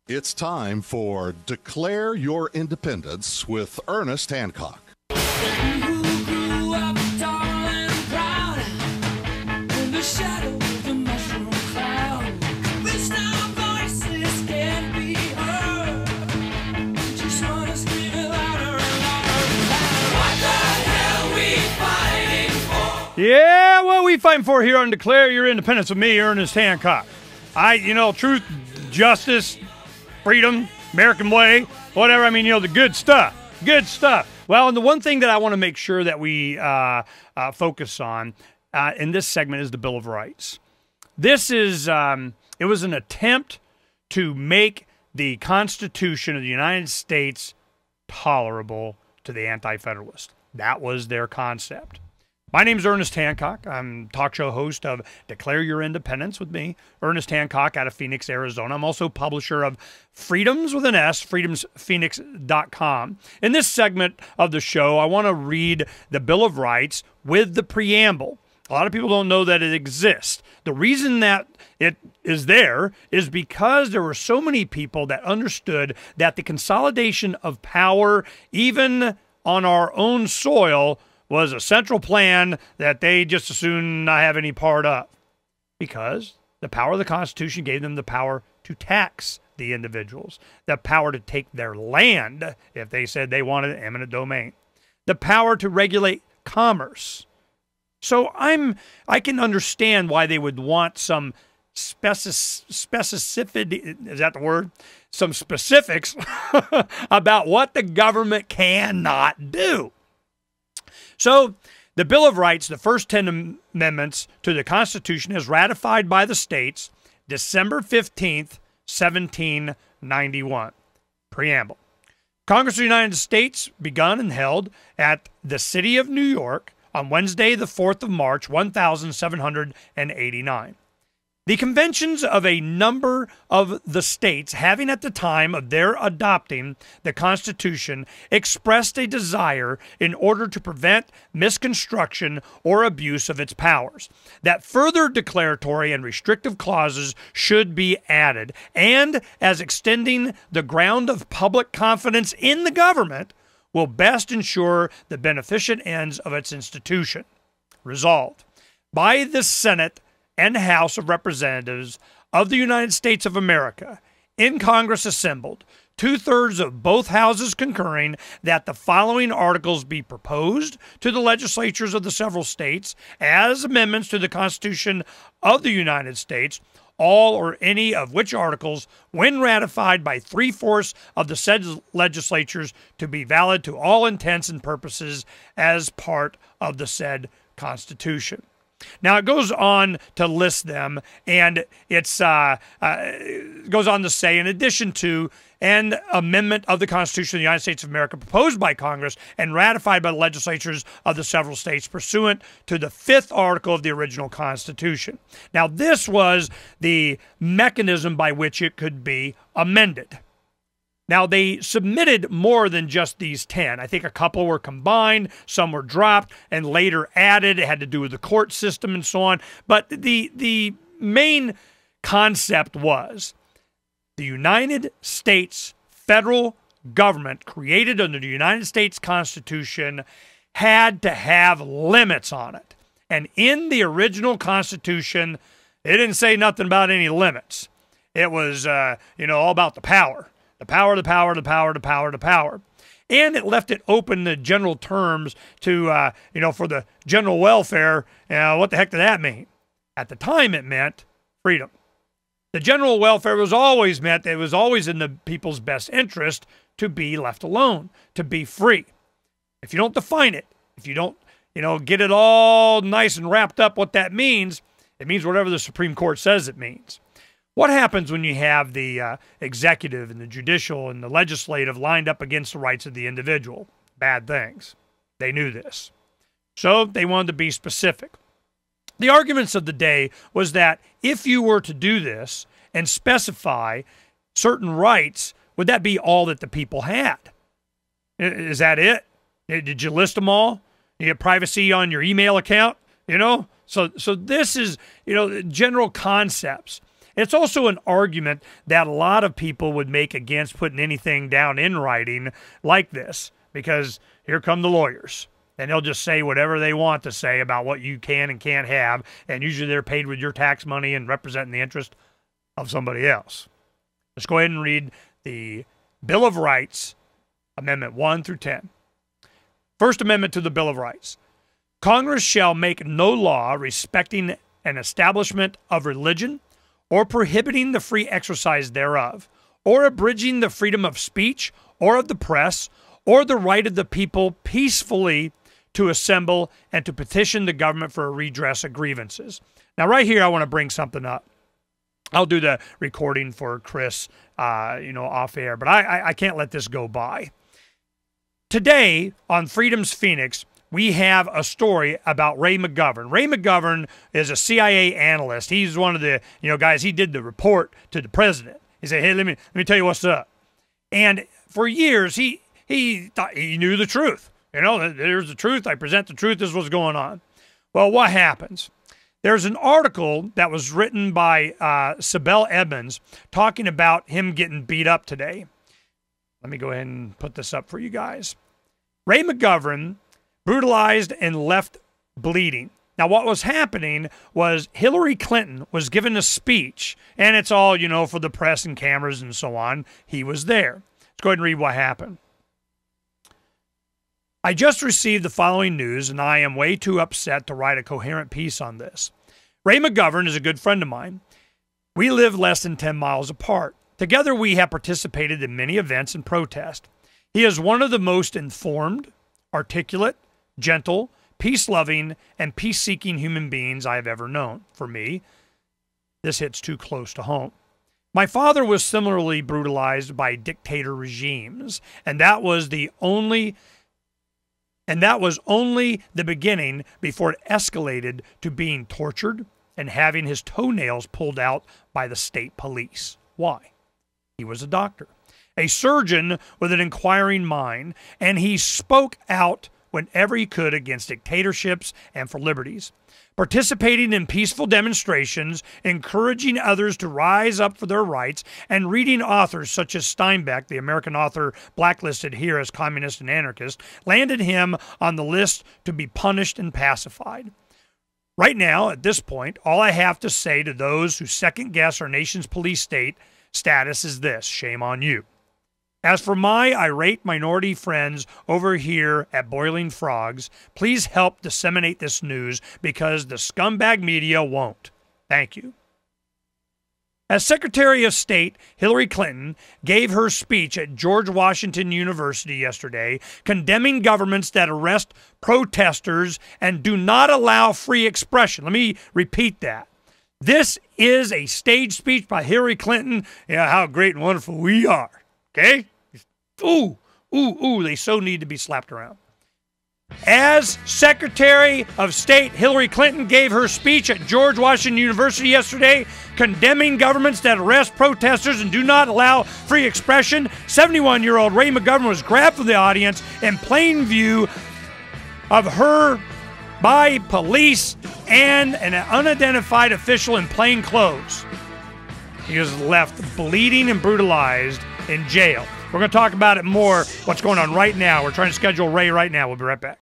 It's time for Declare Your Independence with Ernest Hancock. Yeah, what we fighting for here on Declare Your Independence with me, Ernest Hancock. Truth, justice, freedom, American way, whatever. The good stuff. Good stuff. Well, and the one thing that I want to make sure that we focus on in this segment is the Bill of Rights. This is, it was an attempt to make the Constitution of the United States tolerable to the Anti-Federalists. That was their concept. My name is Ernest Hancock. I'm talk show host of Declare Your Independence with me, Ernest Hancock out of Phoenix, Arizona. I'm also publisher of Freedoms with an S, freedomsphoenix.com. In this segment of the show, I want to read the Bill of Rights with the preamble. A lot of people don't know that it exists. The reason that it is there is because there were so many people that understood that the consolidation of power, even on our own soil, was a central plan that they just as soon not have any part of, because the power of the Constitution gave them the power to tax the individuals, the power to take their land if they said they wanted eminent domain, the power to regulate commerce. So I can understand why they would want some specificity, is that the word? Some specifics about what the government cannot do. So, the Bill of Rights, the first 10 amendments to the Constitution, is ratified by the states December 15th, 1791. Preamble. Congress of the United States begun and held at the city of New York on Wednesday, the 4th of March, 1789. The conventions of a number of the states, having at the time of their adopting the Constitution, expressed a desire, in order to prevent misconstruction or abuse of its powers, that further declaratory and restrictive clauses should be added, and as extending the ground of public confidence in the government will best ensure the beneficent ends of its institution. Resolved by the Senate and House of Representatives of the United States of America, in Congress assembled, 2/3 of both houses concurring, that the following articles be proposed to the legislatures of the several states as amendments to the Constitution of the United States, all or any of which articles, when ratified by 3/4 of the said legislatures, to be valid to all intents and purposes as part of the said Constitution. Now, it goes on to list them, and it goes on to say, in addition to an amendment of the Constitution of the United States of America proposed by Congress and ratified by the legislatures of the several states pursuant to the 5th article of the original Constitution. Now, this was the mechanism by which it could be amended. Now, they submitted more than just these 10. I think a couple were combined, some were dropped, and later added. It had to do with the court system and so on. But the main concept was the United States federal government, created under the United States Constitution, had to have limits on it. And in the original Constitution, it didn't say nothing about any limits. It was, all about the power. The power, the power, the power, the power, the power. And it left it open to general terms to, for the general welfare. What the heck did that mean? At the time, it meant freedom. The general welfare was always meant, it was always in the people's best interest to be left alone, to be free. If you don't define it, if you don't, get it all nice and wrapped up what that means, it means whatever the Supreme Court says it means. What happens when you have the executive and the judicial and the legislative lined up against the rights of the individual? Bad things. They knew this. So they wanted to be specific. The arguments of the day was that if you were to do this and specify certain rights, would that be all that the people had? Is that it? Did you list them all? You get privacy on your email account? So this is, general concepts. It's also an argument that a lot of people would make against putting anything down in writing like this, because here come the lawyers, and they'll just say whatever they want to say about what you can and can't have, and usually they're paid with your tax money and representing the interest of somebody else. Let's go ahead and read the Bill of Rights, Amendment 1 through 10. First Amendment to the Bill of Rights. Congress shall make no law respecting an establishment of religion, or prohibiting the free exercise thereof, or abridging the freedom of speech, or of the press, or the right of the people peacefully to assemble and to petition the government for a redress of grievances. Now, right here, I want to bring something up. I'll do the recording for Chris, off air, but I can't let this go by. Today on Freedom's Phoenix, we have a story about Ray McGovern. Ray McGovern is a CIA analyst. He's one of the guys. He did the report to the president. He said, "Hey, let me tell you what's up." And for years, he thought he knew the truth. There's the truth. I present the truth. This is what's going on. Well, what happens? There's an article that was written by Sibel Edmonds talking about him getting beat up today. Let me go ahead and put this up for you guys. Ray McGovern brutalized and left bleeding. Now, what was happening was Hillary Clinton was giving a speech, and it's all, for the press and cameras and so on. He was there. Let's go ahead and read what happened. I just received the following news, and I am way too upset to write a coherent piece on this. Ray McGovern is a good friend of mine. We live less than 10 miles apart. Together, we have participated in many events and protests. He is one of the most informed, articulate, gentle, peace-loving, and peace-seeking human beings I have ever known. For me, this hits too close to home. My father was similarly brutalized by dictator regimes, and that was only the beginning before it escalated to being tortured and having his toenails pulled out by the state police. Why? He was a doctor, a surgeon with an inquiring mind, and he spoke out whenever he could against dictatorships and for liberties, participating in peaceful demonstrations, encouraging others to rise up for their rights, and reading authors such as Steinbeck, the American author blacklisted here as communist and anarchist, landed him on the list to be punished and pacified. Right now, at this point, all I have to say to those who second-guess our nation's police state status is this: shame on you. As for my irate minority friends over here at Boiling Frogs, please help disseminate this news because the scumbag media won't. Thank you. As Secretary of State, Hillary Clinton gave her speech at George Washington University yesterday, condemning governments that arrest protesters and do not allow free expression. Let me repeat that. This is a stage speech by Hillary Clinton. Yeah, how great and wonderful we are. Okay? Ooh, they so need to be slapped around. As Secretary of State, Hillary Clinton gave her speech at George Washington University yesterday, condemning governments that arrest protesters and do not allow free expression. 71-year-old Ray McGovern was grabbed from the audience in plain view of her by police and an unidentified official in plain clothes. He was left bleeding and brutalized in jail. We're going to talk about it more, what's going on right now. We're trying to schedule Ray right now. We'll be right back.